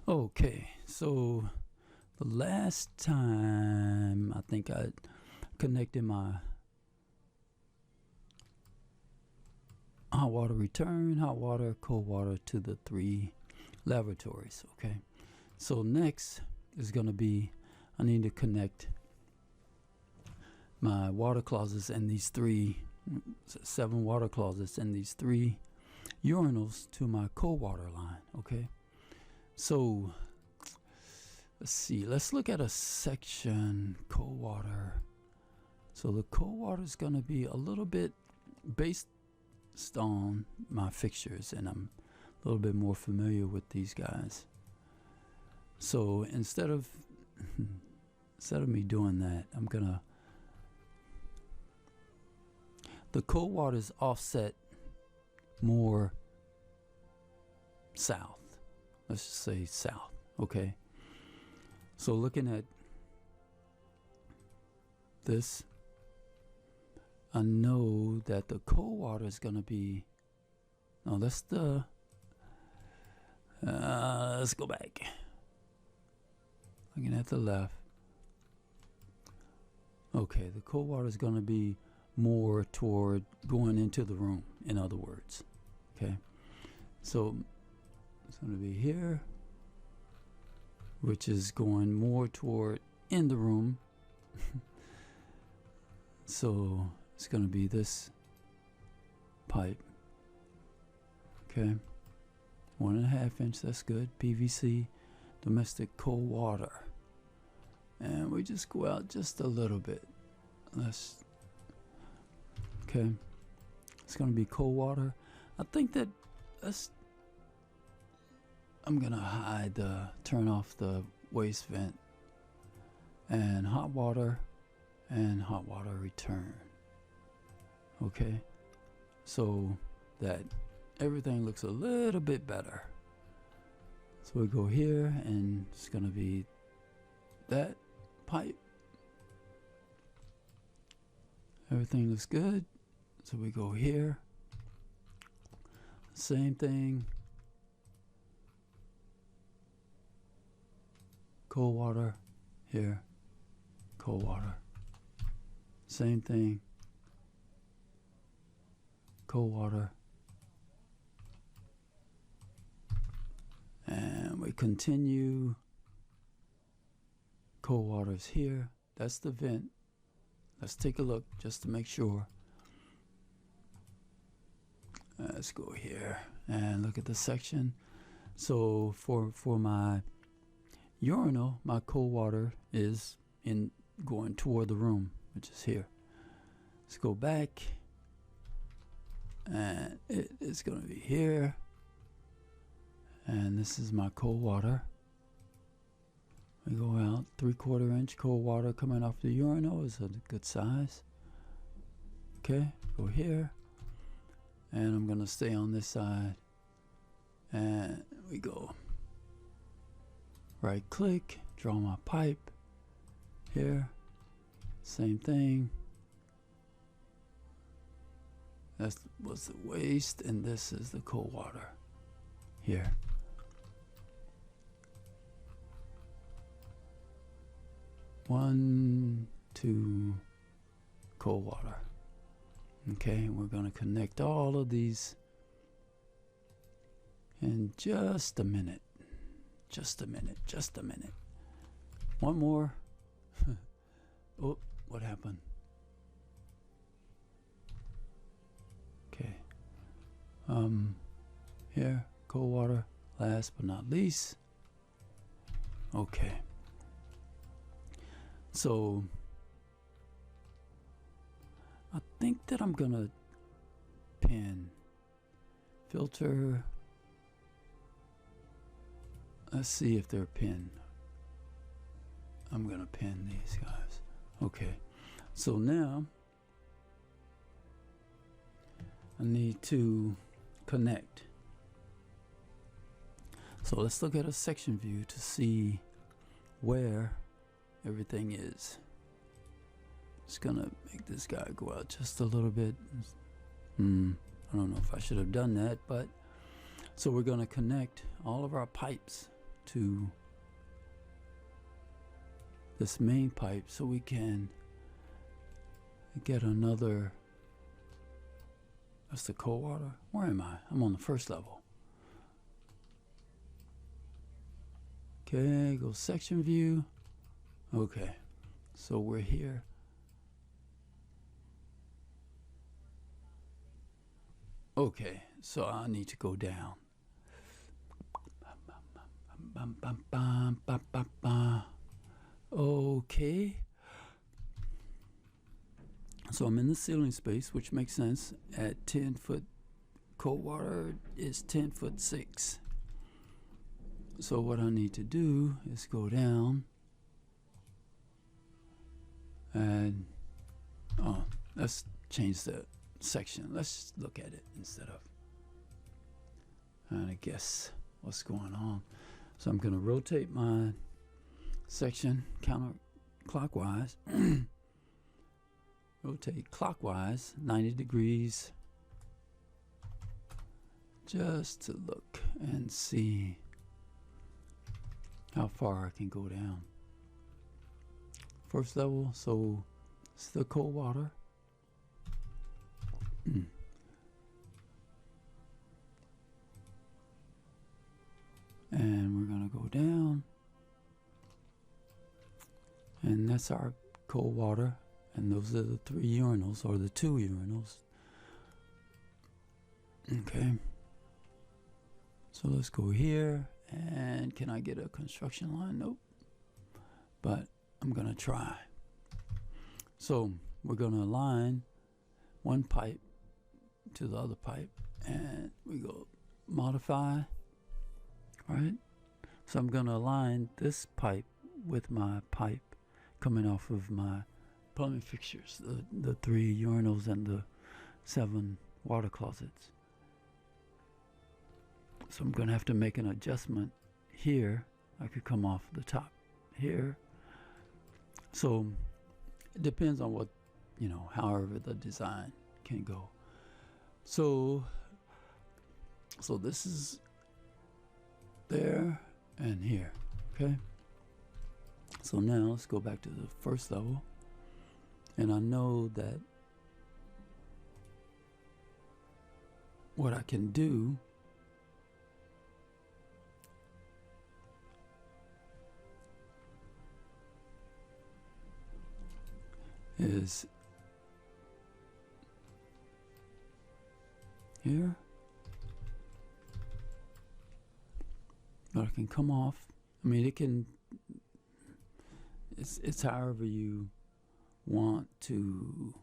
Okay, so the last time I think I connected my hot water return, hot water, cold water to the 3 lavatories. Okay, so next is going to be I need to connect my water closets and these 7 water closets and these 3 urinals to my cold water line. Okay, so let's see, let's look at a section cold water. So the cold water is going to be a little bit based on my fixtures, and I'm a little bit more familiar with these guys. So instead of me doing that, I'm gonna, the cold water is offset more south. Let's just say south. Okay, so looking at this, I know that the cold water is going to be, no, that's the, let's go back. Looking at the left. Okay, the cold water is going to be more toward going into the room, in other words. Okay, so it's going to be here, which is going more toward in the room. So it's going to be this pipe. Okay, 1.5 inch, that's good. PVC, domestic cold water. And we just go out just a little bit. Okay, it's going to be cold water. I think that I'm going to turn off the waste vent, and hot water return. Okay, so that everything looks a little bit better. So we go here, and it's going to be that pipe. Everything looks good. So we go here, same thing, cold water here, cold water, same thing, cold water, and we continue. Cold water is here. That's the vent. Let's take a look just to make sure. Let's go here and look at the section. So for my urinal, my cold water is going toward the room, which is here. Let's go back, and it's going to be here, and this is my cold water. We go out, 3/4 inch cold water coming off the urinal is a good size. Okay, go here, and I'm gonna stay on this side, and we go right click, draw my pipe here, same thing. That was the waste, and this is the cold water here. One, two, cold water. Okay, we're going to connect all of these in just a minute. Just a minute. One more. Oh, what happened? Okay. Here, cold water, last but not least. Okay. So I think that I'm gonna pin filter. Let's see if they're pinned. I'm gonna pin these guys. Okay, so now I need to connect. So let's look at a section view to see where everything is. Just gonna make this guy go out just a little bit. I don't know if I should have done that, but so we're gonna connect all of our pipes to this main pipe so we can get another. That's the cold water. Where am I? I'm on the first level. Okay, go section view. Okay, so we're here. Okay, so I need to go down. Okay. So I'm in the ceiling space, which makes sense. At 10 foot, cold water is 10 foot 6. So what I need to do is go down and, oh, let's change the section. Let's look at it instead of trying to guess what's going on. So I'm going to rotate my section counterclockwise. Rotate clockwise 90 degrees just to look and see how far I can go down. First level, so it's the cold water. And we're gonna go down, and that's our cold water, and those are the 3 urinals, or the 2 urinals. Okay, so let's go here, and can I get a construction line? Nope, but I'm gonna try. So we're gonna align one pipe to the other pipe, and we go modify. Right, so I'm going to align this pipe with my pipe coming off of my plumbing fixtures, the 3 urinals and the 7 water closets. So I'm going to have to make an adjustment here. I could come off the top here. So it depends on what, however the design can go. So this is there and here. Okay, so now let's go back to the first level, and I know that what I can do is here. But I can come off. I mean, it can. It's however you want to.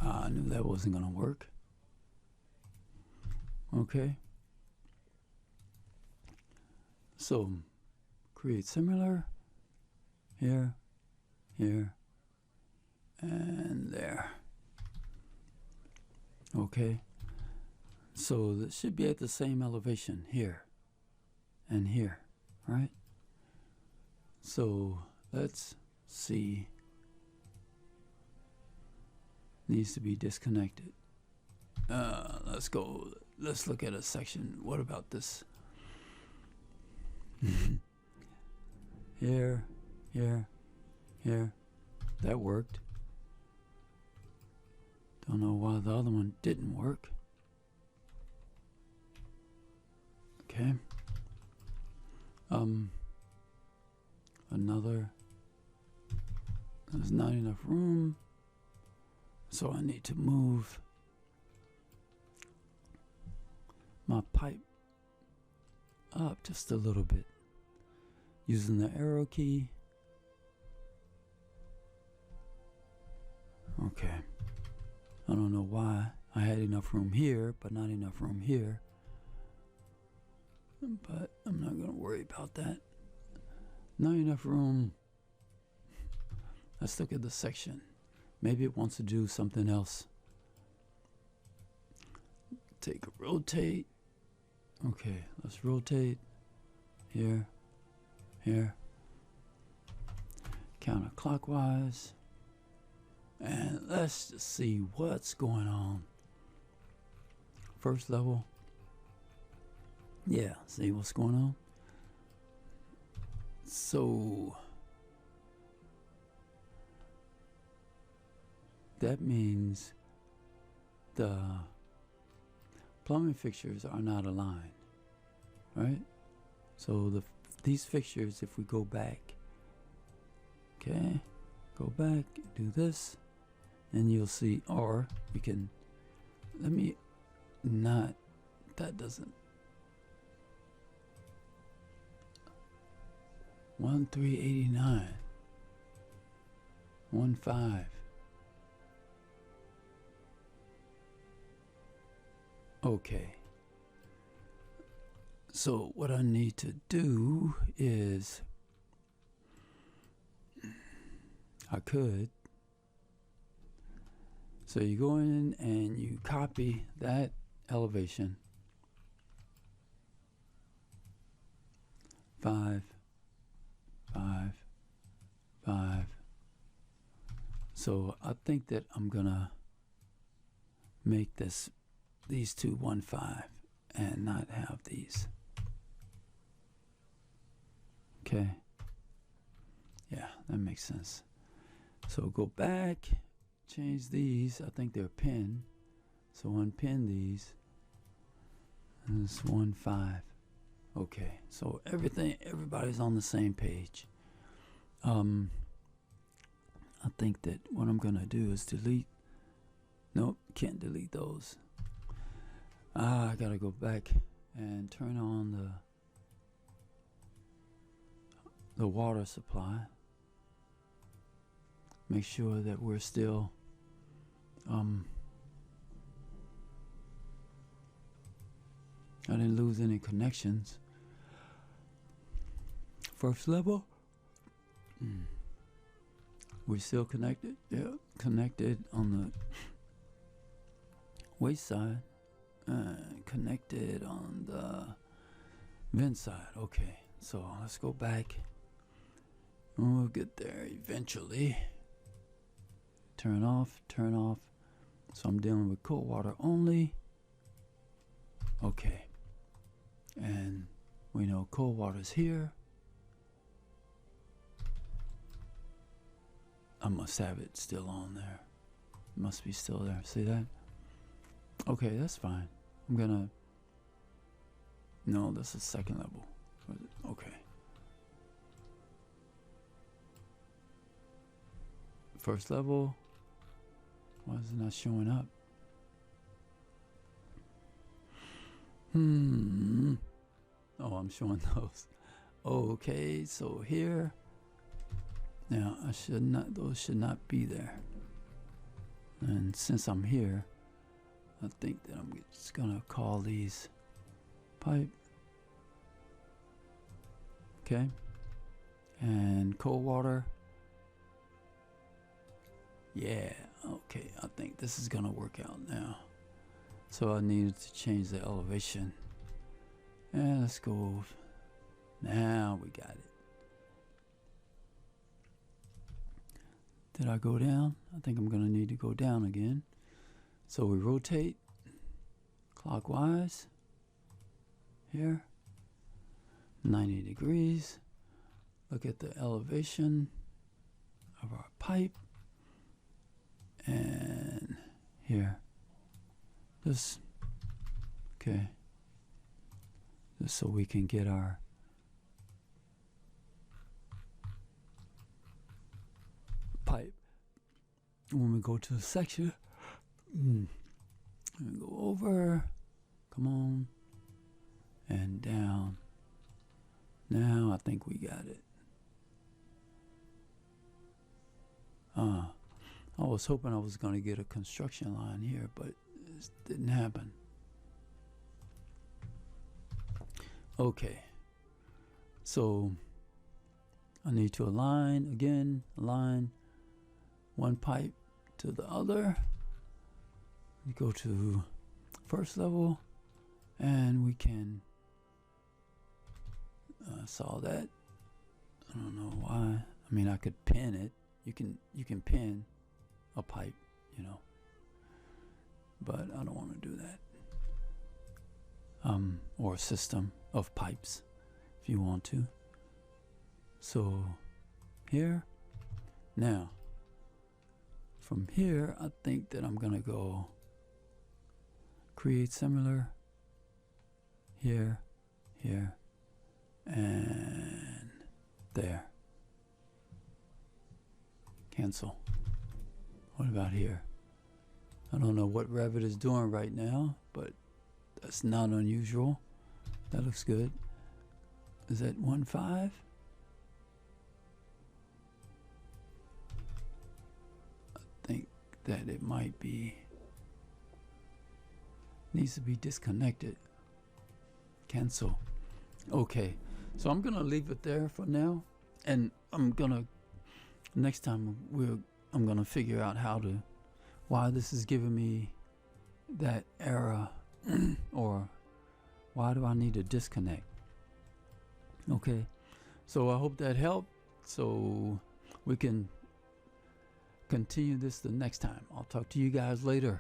I knew that wasn't gonna work. Okay. So, create similar. Here, here, and there. Okay. So this should be at the same elevation here and here, right? So let's see. Needs to be disconnected. Let's go. Let's look at a section. What about this? Here, here, here. That worked. Don't know why the other one didn't work. Okay. Another. There's not enough room, so I need to move my pipe up just a little bit using the arrow key. Okay. I don't know why I had enough room here, but not enough room here. But I'm not going to worry about that. Not enough room. Let's look at the section. Maybe it wants to do something else. Take a rotate. Okay, let's rotate. Here, here. Counterclockwise. And let's just see what's going on. First level. Yeah, see what's going on? So that means the plumbing fixtures are not aligned, right? So these fixtures, if we go back, okay, go back, do this, and you'll see, or we can, let me not, that doesn't, 1389, 15. Okay. So what I need to do is, so you go in and you copy that elevation, 5, 5, 5. So I think that I'm gonna make these two 1, 5 and not have these. Okay. Yeah, that makes sense. So go back, change these. I think they're pin. So unpin these. And this 1, 5. Okay. So everybody's on the same page. I think that what I'm gonna do is delete. Nope, can't delete those. I gotta go back and turn on the water supply. Make sure that we're still I didn't lose any connections. First level. We're still connected? Yeah, connected on the waste side. Connected on the vent side. Okay, so let's go back. We'll get there eventually. Turn off, turn off. So I'm dealing with cold water only. Okay. And we know cold water's here. I must have it still on there. It must be still there. See that? Okay, that's fine. I'm gonna... No, that's the second level. Okay. First level. Why is it not showing up? Oh, I'm showing those. Okay, so here. Now, those should not be there. And since I'm here, I think that I'm just gonna call these pipe. Okay. And cold water. Yeah, okay, I think this is gonna work out now. So I needed to change the elevation. And let's go. Now we got it. Did I go down? I think I'm gonna need to go down again. So we rotate clockwise here, 90 degrees. Look at the elevation of our pipe. And here, just, okay, just so we can get our pipe. When we go to the section, we go over, come on, and down. Now I think we got it. I was hoping I was going to get a construction line here, but it didn't happen. Okay. So I need to align one pipe to the other. We go to first level and we can saw that. I don't know why. I mean, I could pin it. You can pin a pipe, you know, but I don't want to do that. Or a system. of pipes if you want to. So here, now from here I think that I'm gonna go create similar here, here, and there. Cancel. What about here? I don't know what Revit is doing right now, but that's not unusual. That looks good. Is that 1.5? I think that it might be, needs to be disconnected. Cancel. Okay, so I'm gonna leave it there for now, and I'm gonna, next time I'm gonna figure out why this is giving me that error or why do I need to disconnect. Okay, so I hope that helped, so we can continue this the next time. I'll talk to you guys later.